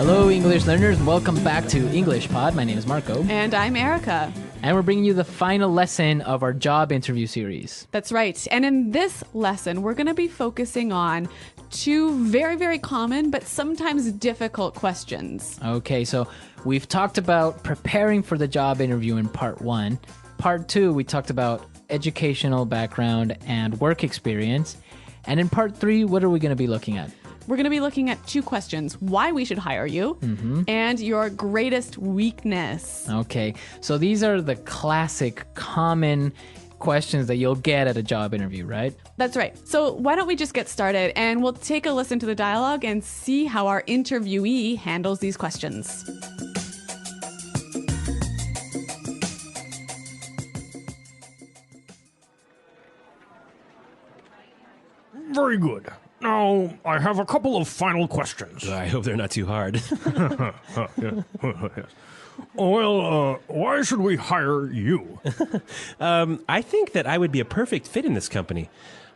Hello, English learners. Welcome back to English Pod. My name is Marco. And I'm Erica. And we're bringing you the final lesson of our job interview series. That's right. And in this lesson, we're going to be focusing on two very, very common but sometimes difficult questions. Okay, so we've talked about preparing for the job interview in part 1. Part 2, we talked about educational background and work experience. And in part 3, what are we going to be looking at? We're going to be looking at two questions: why we should hire you and your greatest weakness. Okay, so these are the classic, common questions that you'll get at a job interview, right? That's right. So why don't we just get started and we'll take a listen to the dialogue and see how our interviewee handles these questions. Very good. Now, I have a couple of final questions. I hope they're not too hard. Why should we hire you? I think that I would be a perfect fit in this company.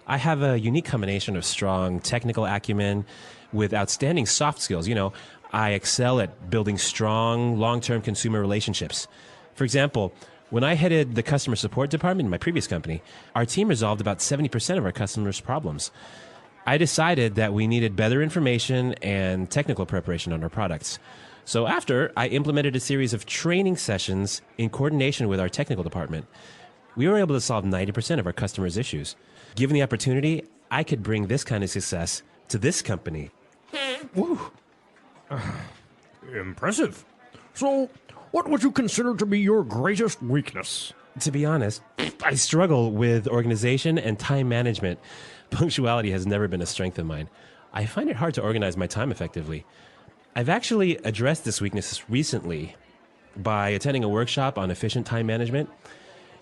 I have a unique combination of strong technical acumen with outstanding soft skills. You know, I excel at building strong, long-term consumer relationships. For example, when I headed the customer support department in my previous company, our team resolved about 70% of our customers' problems. I decided that we needed better information and technical preparation on our products. So after, I implemented a series of training sessions in coordination with our technical department. We were able to solve 90% of our customers' issues. Given the opportunity, I could bring this kind of success to this company. Woo. Impressive. So, what would you consider to be your greatest weakness? To be honest, I struggle with organization and time management. Punctuality has never been a strength of mine. I find it hard to organize my time effectively. I've actually addressed this weakness recently by attending a workshop on efficient time management.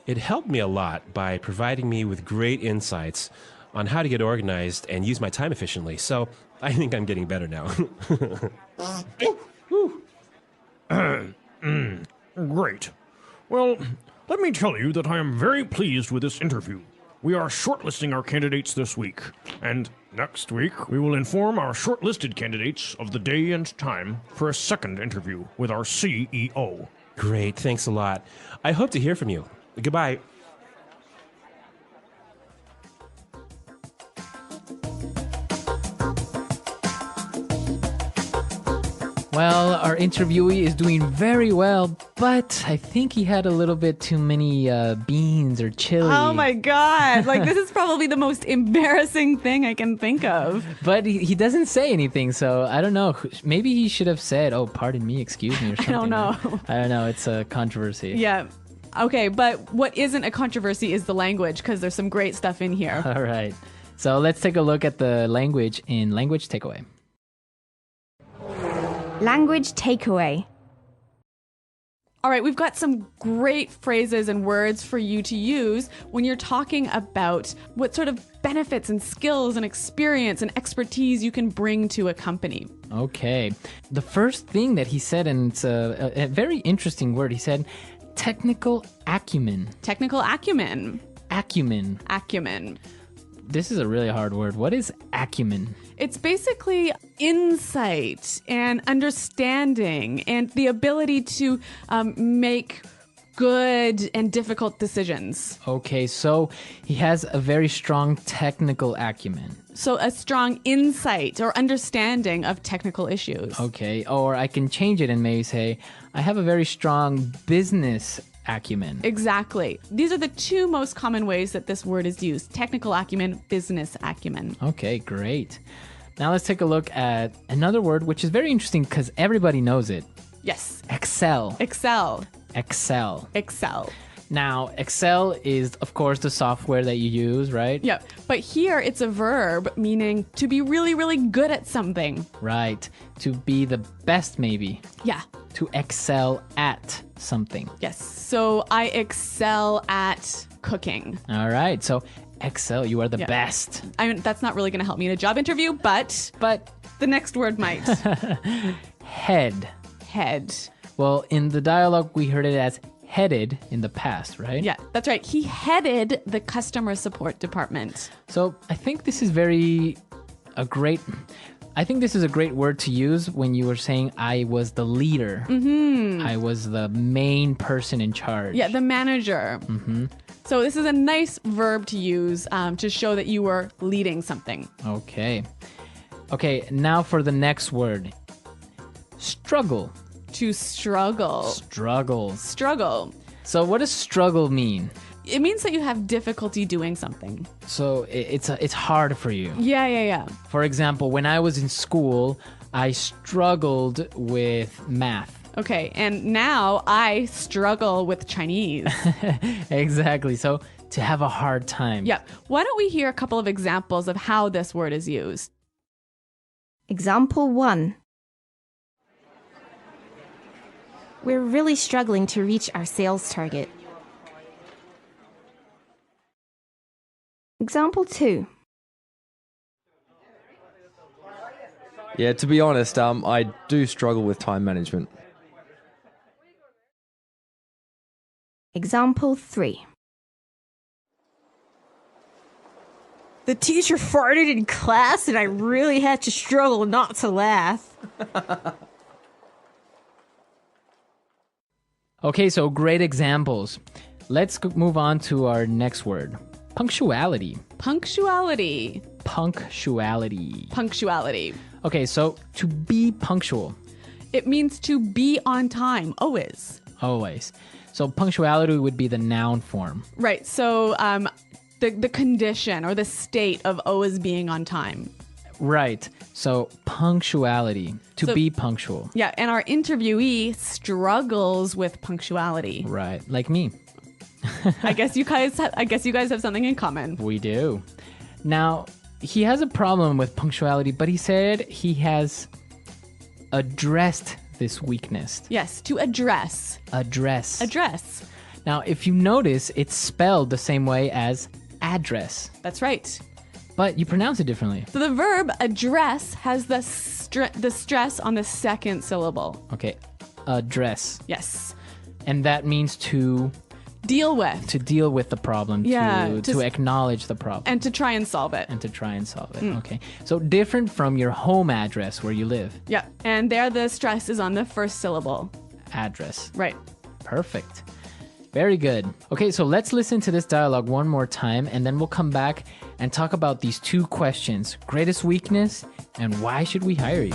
It helped me a lot by providing me with great insights on how to get organized and use my time efficiently. So I think I'm getting better now. Great. Well, let me tell you that I am very pleased with this interview. We are shortlisting our candidates this week, and next week we will inform our shortlisted candidates of the day and time for a second interview with our CEO. Great, thanks a lot. I hope to hear from you. Goodbye. Well, our interviewee is doing very well, but I think he had a little bit too many beans or chili. Oh my God. Like, this is probably the most embarrassing thing I can think of. But he doesn't say anything, so I don't know. Maybe he should have said, "Oh, pardon me, excuse me," or something. I don't know. I don't know. It's a controversy. Yeah. Okay, but what isn't a controversy is the language, because there's some great stuff in here. All right. So let's take a look at the language in Language Takeaway. Language takeaway. All right, we've got some great phrases and words for you to use when you're talking about what sort of benefits and skills and experience and expertise you can bring to a company. Okay. The first thing that he said, and it's a very interesting word, he said technical acumen. Technical acumen. Acumen. Acumen. This is a really hard word. What is acumen? It's basically insight and understanding and the ability to make good and difficult decisions. Okay, so he has a very strong technical acumen. So a strong insight or understanding of technical issues. Okay, or I can change it and maybe say, I have a very strong business acumen. Exactly. These are the two most common ways that this word is used: technical acumen, business acumen. Okay, great. Now let's take a look at another word which is very interesting because everybody knows it. Yes. Excel. Excel. Excel. Excel. Now, Excel is, of course, the software that you use, right? Yeah, but here it's a verb meaning to be really, really good at something. Right. To be the best, maybe. Yeah. To excel at something. Yes. So I excel at cooking. All right. So excel, you are the Yeah. best. I mean, that's not really going to help me in a job interview, but the next word might. Head. Head. Well, in the dialogue, we heard it as headed in the past, right? Yeah, that's right. He headed the customer support department. So I think this is a great I think this is a great word to use when you were saying I was the leader. I was the main person in charge. Yeah, the manager. So this is a nice verb to use to show that you were leading something. Okay. Okay, now for the next word. Struggle. To struggle. Struggle. So what does struggle mean? It means that you have difficulty doing something. So it's hard for you. Yeah. For example, when I was in school, I struggled with math. Okay, and now I struggle with Chinese. Exactly. So to have a hard time. Yeah. Why don't we hear a couple of examples of how this word is used? Example 1. We're really struggling to reach our sales target. Example 2. Yeah, to be honest, I do struggle with time management. Example 3. The teacher farted in class and I really had to struggle not to laugh. Okay, so great examples. Let's move on to our next word. Punctuality. Punctuality. Okay, so to be punctual. It means to be on time, always. So punctuality would be the noun form. Right, so the condition or the state of always being on time. Right, so punctuality, to be punctual. Yeah, and our interviewee struggles with punctuality. Right, like me. I guess you guys have something in common. We do. Now, he has a problem with punctuality, but he said he has addressed this weakness. Yes, to address. Address. Now, if you notice, it's spelled the same way as address. That's right. But you pronounce it differently. So the verb address has the stress on the second syllable. Okay, address. Yes. And that means to deal with. To deal with the problem. Yeah. To acknowledge the problem. And to try and solve it. Okay. So different from your home address where you live. Yeah. And there the stress is on the first syllable. Address. Right. Perfect. Very good. Okay, so let's listen to this dialogue one more time, and then we'll come back and talk about these two questions: greatest weakness and why should we hire you?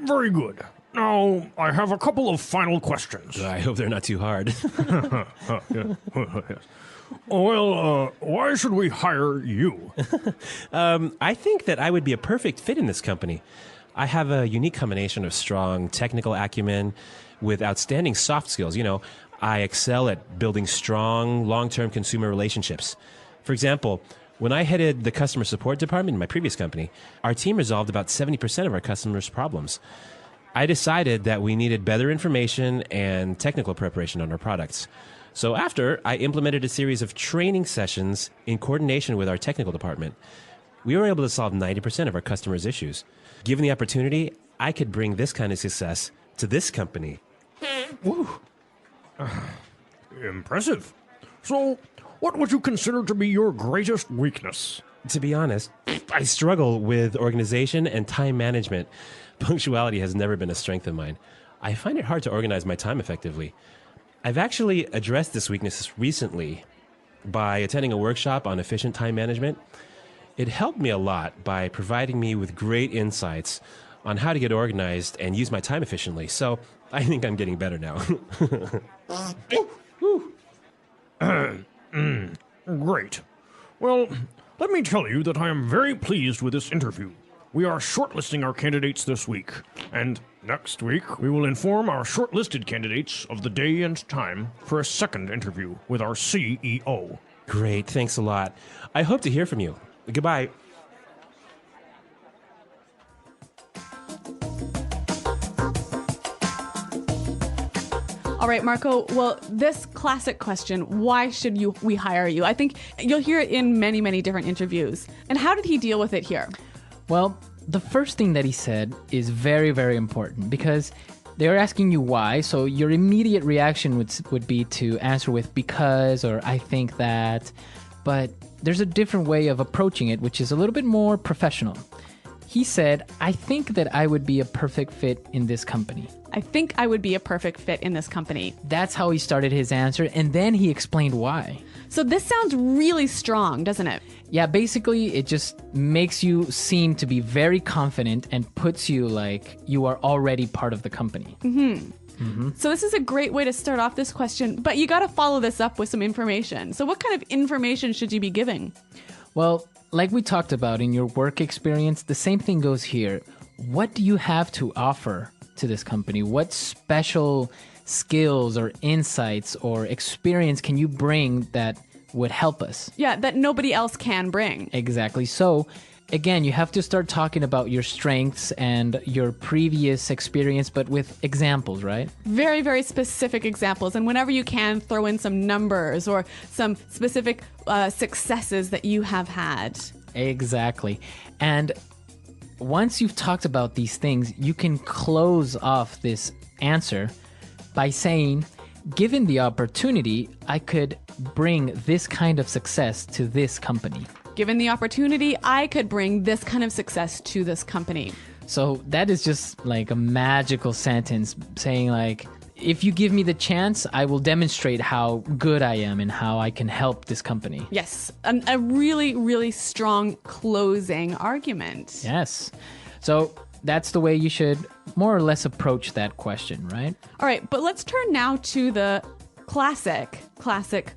Very good. Now, I have a couple of final questions. I hope they're not too hard. Well, why should we hire you? I think that I would be a perfect fit in this company. I have a unique combination of strong technical acumen with outstanding soft skills. I excel at building strong, long-term consumer relationships. For example, when I headed the customer support department in my previous company, our team resolved about 70% of our customers' problems. I decided that we needed better information and technical preparation on our products. So after, I implemented a series of training sessions in coordination with our technical department. We were able to solve 90% of our customers' issues. Given the opportunity, I could bring this kind of success to this company. Woo. Impressive. So, what would you consider to be your greatest weakness? To be honest, I struggle with organization and time management. Punctuality has never been a strength of mine. I find it hard to organize my time effectively. I've actually addressed this weakness recently by attending a workshop on efficient time management. It helped me a lot by providing me with great insights on how to get organized and use my time efficiently. So I think I'm getting better now. Great. Well, let me tell you that I am very pleased with this interview. We are shortlisting our candidates this week, and next week we will inform our shortlisted candidates of the day and time for a second interview with our CEO. Great, thanks a lot. I hope to hear from you. Goodbye. All right, Marco. Well, this classic question, why should we hire you? I think you'll hear it in many, many different interviews. And how did he deal with it here? Well, the first thing that he said is very, very important because they're asking you why, so your immediate reaction would be to answer with because or I think that, but there's a different way of approaching it, which is a little bit more professional. He said, I think that I would be a perfect fit in this company. I think I would be a perfect fit in this company. That's how he started his answer, and then he explained why. So this sounds really strong, doesn't it? Yeah, basically, it just makes you seem to be very confident and puts you like you are already part of the company. So this is a great way to start off this question, but you got to follow this up with some information. So what kind of information should you be giving? Well, like we talked about in your work experience, the same thing goes here. What do you have to offer to this company? What special skills or insights or experience can you bring that would help us? Yeah, that nobody else can bring. Exactly. So, again, you have to start talking about your strengths and your previous experience, but with examples, right? Very, very specific examples. And whenever you can, throw in some numbers or some specific successes that you have had. Exactly. And once you've talked about these things, you can close off this answer by saying, given the opportunity, I could bring this kind of success to this company. Given the opportunity, I could bring this kind of success to this company. So that is just like a magical sentence saying like, if you give me the chance, I will demonstrate how good I am and how I can help this company. Yes, a really, really strong closing argument. Yes. So that's the way you should more or less approach that question, right? All right, but let's turn now to the classic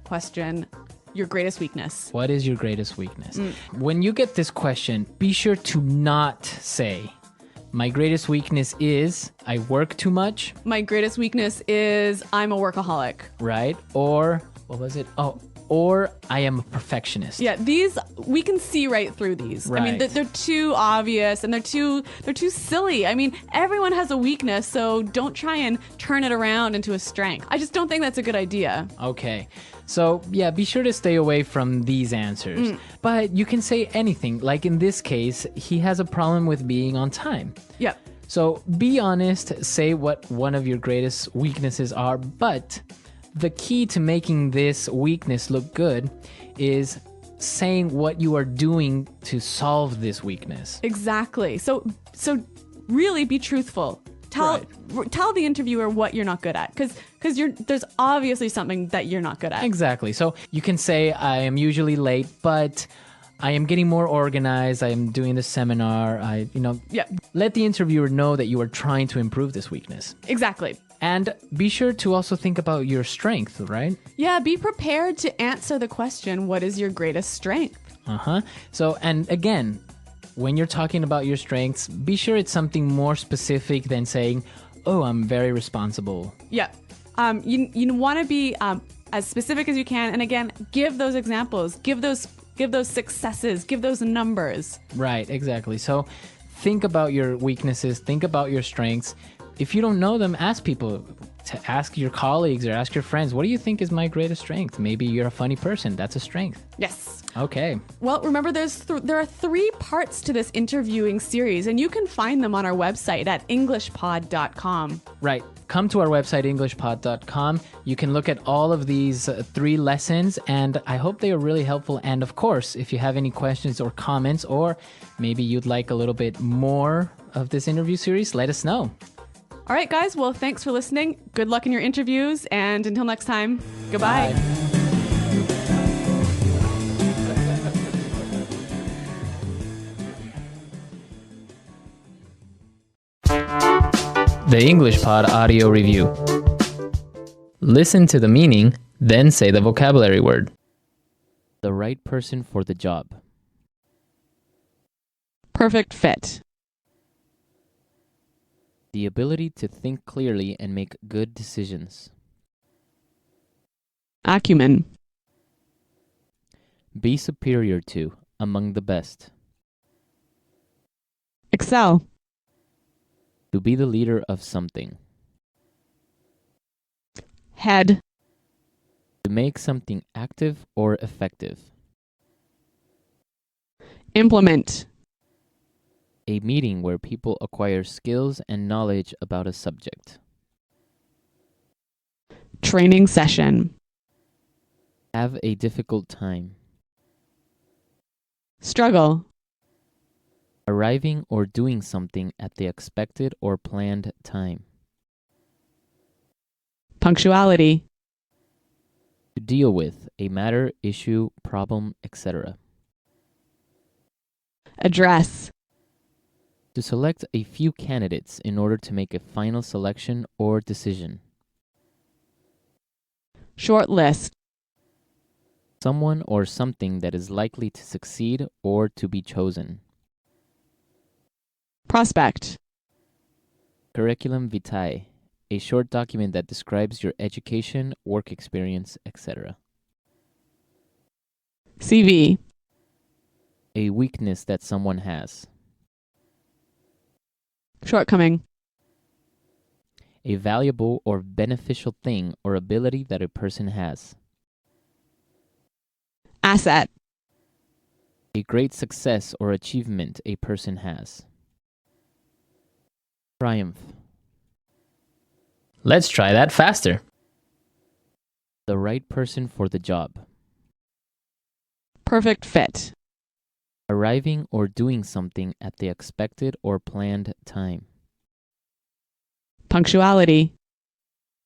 question, your greatest weakness. What is your greatest weakness? When you get this question, be sure to not say, my greatest weakness is I work too much. My greatest weakness is I'm a workaholic. Right? Or, what was it? Oh, or I am a perfectionist. Yeah, these, we can see right through these. I mean, Right. they're too obvious and they're too silly. I mean, everyone has a weakness, so don't try and turn it around into a strength. I just don't think that's a good idea. Okay. So, yeah, be sure to stay away from these answers. But you can say anything. Like in this case, he has a problem with being on time. Yep. So be honest, say what one of your greatest weaknesses are, but the key to making this weakness look good is saying what you are doing to solve this weakness. Exactly. So really be truthful. Tell the interviewer what you're not good at, because there's obviously something that you're not good at. Exactly. So you can say, I am usually late, but I am getting more organized. I am doing the seminar. Yeah. Let the interviewer know that you are trying to improve this weakness. Exactly. And be sure to also think about your strength, right? Yeah, be prepared to answer the question, what is your greatest strength? So, and again, when you're talking about your strengths, be sure it's something more specific than saying, oh, I'm very responsible. Yeah. You want to be as specific as you can. And again, give those examples, give those successes, give those numbers. Right, exactly. So think about your weaknesses, think about your strengths. If you don't know them, ask people, to ask your colleagues or ask your friends, what do you think is my greatest strength? Maybe you're a funny person. That's a strength. Yes. Okay. Well, remember, there are 3 parts to this interviewing series, and you can find them on our website at englishpod.com. Right. Come to our website, englishpod.com. You can look at all of these 3 lessons, and I hope they are really helpful. And of course, if you have any questions or comments, or maybe you'd like a little bit more of this interview series, let us know. All right, guys. Well, thanks for listening. Good luck in your interviews. And until next time, goodbye. The English Pod Audio Review. Listen to the meaning, then say the vocabulary word. The right person for the job. Perfect fit. The ability to think clearly and make good decisions. Acumen. Be superior to, among the best. Excel. To be the leader of something. Head. To make something active or effective. Implement. A meeting where people acquire skills and knowledge about a subject. Training session. Have a difficult time. Struggle. Arriving or doing something at the expected or planned time. Punctuality. To deal with a matter, issue, problem, etc. Address. To select a few candidates in order to make a final selection or decision. Shortlist. Someone or something that is likely to succeed or to be chosen. Prospect. Curriculum vitae, a short document that describes your education, work experience, etc. CV. A weakness that someone has. Shortcoming. A valuable or beneficial thing or ability that a person has. Asset. A great success or achievement a person has. Triumph. Let's try that faster. The right person for the job. Perfect fit. Arriving or doing something at the expected or planned time. Punctuality.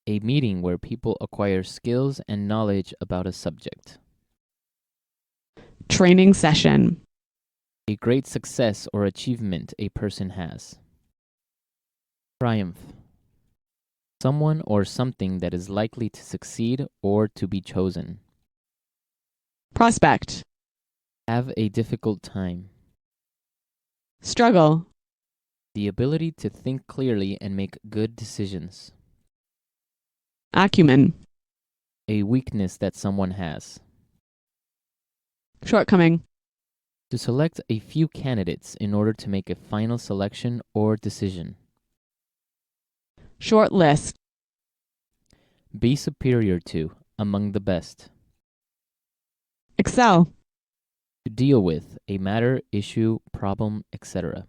A meeting where people acquire skills and knowledge about a subject. Training session. A great success or achievement a person has. Triumph. Someone or something that is likely to succeed or to be chosen. Prospect. Have a difficult time. Struggle. The ability to think clearly and make good decisions. Acumen. A weakness that someone has. Shortcoming. To select a few candidates in order to make a final selection or decision. Shortlist. Be superior to, among the best. Excel. To deal with a matter, issue, problem, etc.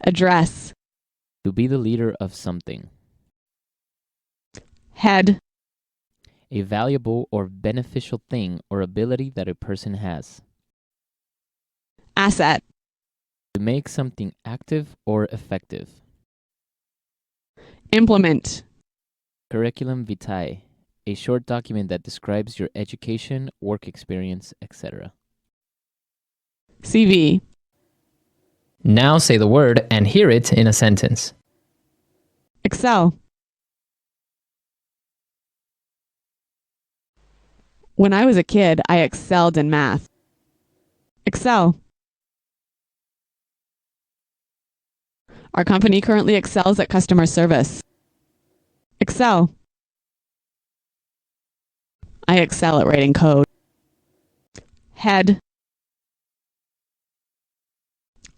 Address. To be the leader of something. Head. A valuable or beneficial thing or ability that a person has. Asset. To make something active or effective. Implement. Curriculum vitae, a short document that describes your education, work experience, etc. CV. Now say the word and hear it in a sentence. Excel. When I was a kid, I excelled in math. Excel. Our company currently excels at customer service. Excel. I excel at writing code. Head.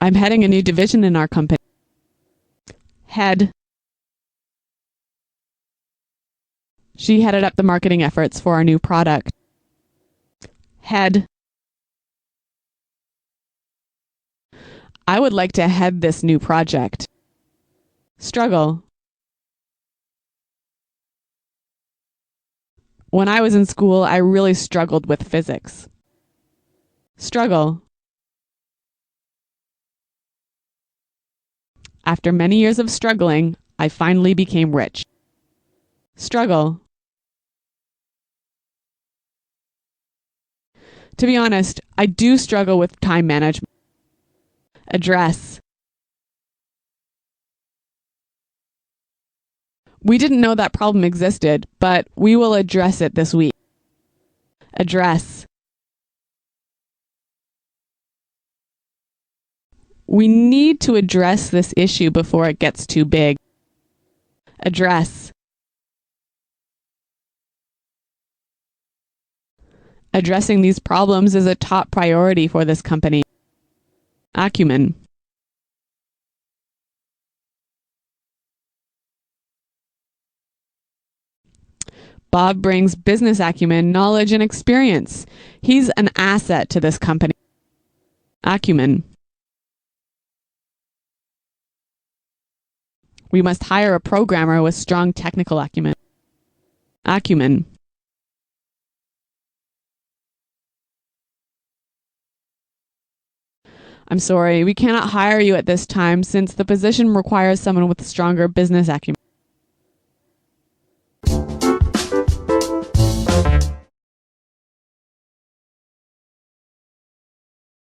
I'm heading a new division in our company. Head. She headed up the marketing efforts for our new product. Head. I would like to head this new project. Struggle. When I was in school, I really struggled with physics. Struggle. After many years of struggling, I finally became rich. Struggle. To be honest, I do struggle with time management. Address. We didn't know that problem existed, but we will address it this week. Address. We need to address this issue before it gets too big. Address. Addressing these problems is a top priority for this company. Acumen. Bob brings business acumen, knowledge, and experience. He's an asset to this company. Acumen. We must hire a programmer with strong technical acumen. Acumen. I'm sorry, we cannot hire you at this time since the position requires someone with stronger business acumen.